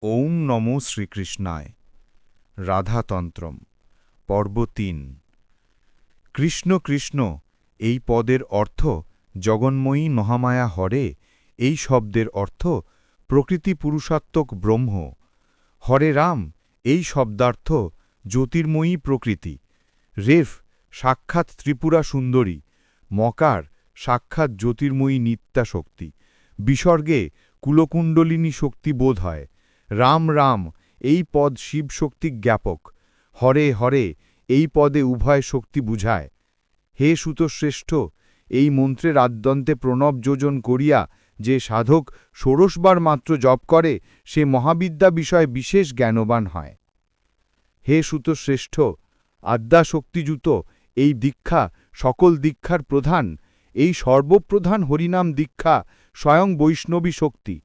ওম নমো শ্রীকৃষ্ণায়। রাধাতন্ত্রম পর্ব ৩। কৃষ্ণ কৃষ্ণ এই পদের অর্থ জগন্ময়ী মহামায়া হরে, এই শব্দের অর্থ প্রকৃতি পুরুষাত্মক ব্রহ্ম। হরে রাম এই শব্দার্থ জ্যোতির্ময়ী প্রকৃতি। রেফ সাক্ষাৎ ত্রিপুরা সুন্দরী। মকার সাক্ষাৎ জ্যোতির্ময়ী নিত্যাশক্তি। বিসর্গে কুলকুণ্ডলিনী শক্তি বোধ হয়। রাম রাম এই পদ শিবশক্তি জ্ঞাপক। হরে হরে এই পদে উভয় শক্তি বুঝায়। হে সুতশ্রেষ্ঠ, এই মন্ত্রের আদ্যন্তে প্রণব যোজন করিয়া যে সাধক ১৬ বার মাত্র জপ করে, সে মহাবিদ্যা বিষয়ে বিশেষ জ্ঞানবান হয়। হে সুতশ্রেষ্ঠ, আদ্যাশক্তিযুত এই দীক্ষা সকল দীক্ষার প্রধান। এই সর্বপ্রধান হরিনাম দীক্ষা স্বয়ং বৈষ্ণবী শক্তি।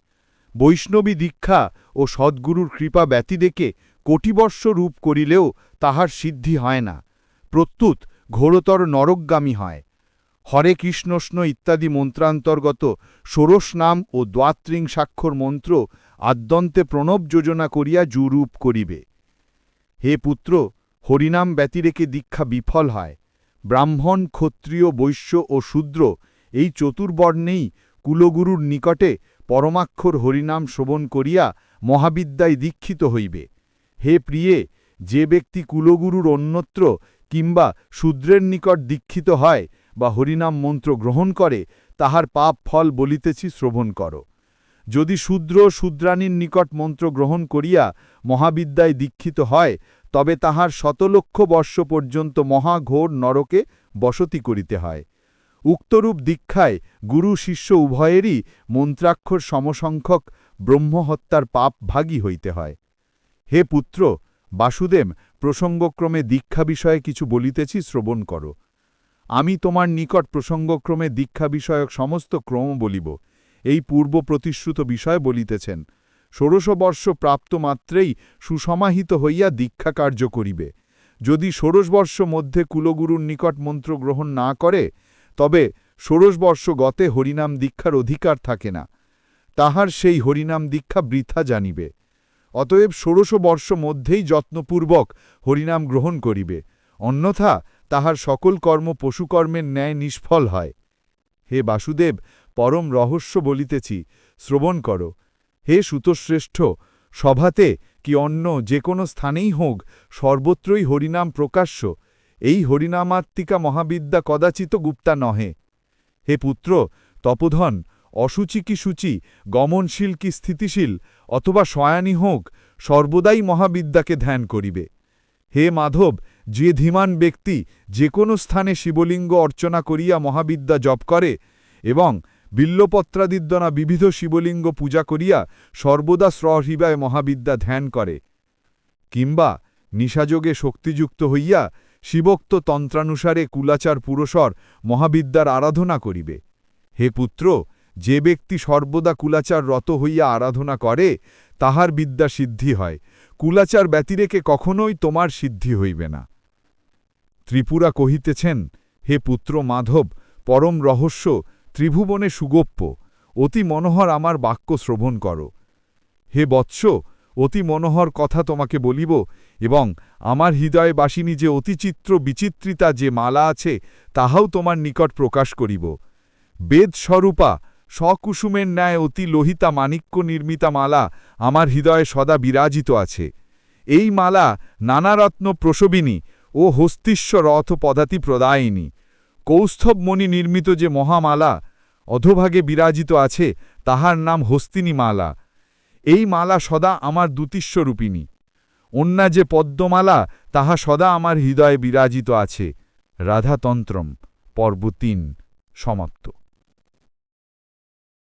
বৈষ্ণবী দীক্ষা ও সদ্গুরুর কৃপা ব্যতিরেকে কোটিবর্ষ রূপ করিলেও তাহার সিদ্ধি হয় না, প্রত্যুত ঘোরতর নরকগামী হয়। হরে কৃষ্ণষ্ণ ইত্যাদি মন্ত্রান্তর্গত ষোড়শ নাম ও দ্বাত্রিংশাক্ষর মন্ত্র আদ্যন্তে প্রণব যোজনা করিয়া জুরূপ করিবে। হে পুত্র, হরিনাম ব্যতিরেকে দীক্ষা বিফল হয়। ব্রাহ্মণ, ক্ষত্রিয়, বৈশ্য ও শূদ্র এই চতুর্বর্ণেই কুলগুরুর নিকটে পরমাক্ষর হরিনাম শ্রবণ করিয়া মহাবিদ্যায় দীক্ষিত হইবে। হে প্রিয়ে, যে ব্যক্তি কুলগুরুর অন্যত্র কিংবা শূদ্রের নিকট দীক্ষিত হয় বা হরিনাম মন্ত্র গ্রহণ করে, তাহার পাপ ফল বলিতেছি, শ্রবণ কর। যদি শূদ্র শূদ্রাণীর নিকট মন্ত্র গ্রহণ করিয়া মহাবিদ্যায় দীক্ষিত হয়, তবে তাহার শতলক্ষ বর্ষ পর্যন্ত মহাঘোর নরকে বসতি করিতে হয়। উক্তরূপ দীক্ষায় গুরু শিষ্য উভয়েরই মন্ত্রাক্ষর সমসংখ্যক ব্রহ্মহত্যার পাপ ভাগী হইতে হয়। হে পুত্র, বাসুদেব প্রসঙ্গক্রমে দীক্ষা বিষয়ে কিছু বলিতেছি, শ্রবণ কর। আমি তোমার নিকট প্রসঙ্গক্রমে দীক্ষা বিষয়ক সমস্ত ক্রম বলিব। এই পূর্ব প্রতিশ্রুত বিষয় বলিতেছেন। ১৬ বর্ষ প্রাপ্ত মাত্রেই সুসমাহিত হইয়া দীক্ষা কার্য করিবে। যদি ১৬ বর্ষ মধ্যে কুলগুরুর নিকট মন্ত্র গ্রহণ না করে, তবে ১৬ বর্ষ গতে হরিনাম দীক্ষার অধিকার থাকে না। তাহার সেই হরিনাম দীক্ষা বৃথা জানিবে। অতএব ১৬ বর্ষ মধ্যেই যত্নপূর্বক হরিনাম গ্রহণ করিবে, অন্যথা তাহার সকল কর্ম পশুকর্মের ন্যায় নিষ্ফল হয়। হে বাসুদেব, পরম রহস্য বলিতেছি, শ্রবণ কর। হে সুতশ্রেষ্ঠ, সভাতে কি অন্য যে কোনো স্থানেই হোক, সর্বত্রই হরিনাম প্রকাশ্য। এই হরিনামাত্মিকা মহাবিদ্যা কদাচিত গুপ্তা নহে। হে পুত্র, তপোধন, অসুচি কি সূচি, গমনশীল কি স্থিতিশীল, অথবা শয়ানী হোক, সর্বদাই মহাবিদ্যাকে ধ্যান করিবে। হে মাধব, যে ধীমান ব্যক্তি যে কোনো স্থানে শিবলিঙ্গ অর্চনা করিয়া মহাবিদ্যা জপ করে এবং বিল্লপত্রাদিদ্যনা বিবিধ শিবলিঙ্গ পূজা করিয়া সর্বদা স্রহৃদয় মহাবিদ্যা ধ্যান করে, কিংবা নিশাযোগে শক্তিযুক্ত হইয়া শিবোক্ত তন্ত্রানুসারে কুলাচার পুরুষর মহাবিদ্যার আরাধনা করিবে। হে পুত্র, যে ব্যক্তি সর্বদা কুলাচার রত হইয়া আরাধনা করে, তাহার বিদ্যা সিদ্ধি হয়। কুলাচার ব্যতিরেকে কখনোই তোমার সিদ্ধি হইবে না। ত্রিপুরা কহিতেছেন, হে পুত্র মাধব, পরম রহস্য ত্রিভুবনে সুগোপ্য। অতি মনোহর আমার বাক্য শ্রবণ কর। হে বৎস, অতি মনোহর কথা তোমাকে বলিব, এবং আমার হৃদয়ে বাসিনী যে অতিচিত্র বিচিত্রিতা যে মালা আছে, তাহাও তোমার নিকট প্রকাশ করিব। বেদস্বরূপা সকুসুমের ন্যায় অতি লোহিতা মাণিক্য নির্মিতা মালা আমার হৃদয়ে সদা বিরাজিত আছে। এই মালা নানারত্ন প্রসবিনী ও হস্তিশ্বর রথ পদাতি প্রদায়িনী। কৌস্তভমণি নির্মিত যে মহামালা অধোভাগে বিরাজিত আছে, তাহার নাম হস্তিনী মালা। এই মালা সদা আমার দ্যুতিস্বরূপিণী। অন্যা যে পদ্মমালা, তাহা সদা আমার হৃদয়ে বিরাজিত আছে। রাধাতন্ত্রম পর্ব ৩ সমাপ্ত।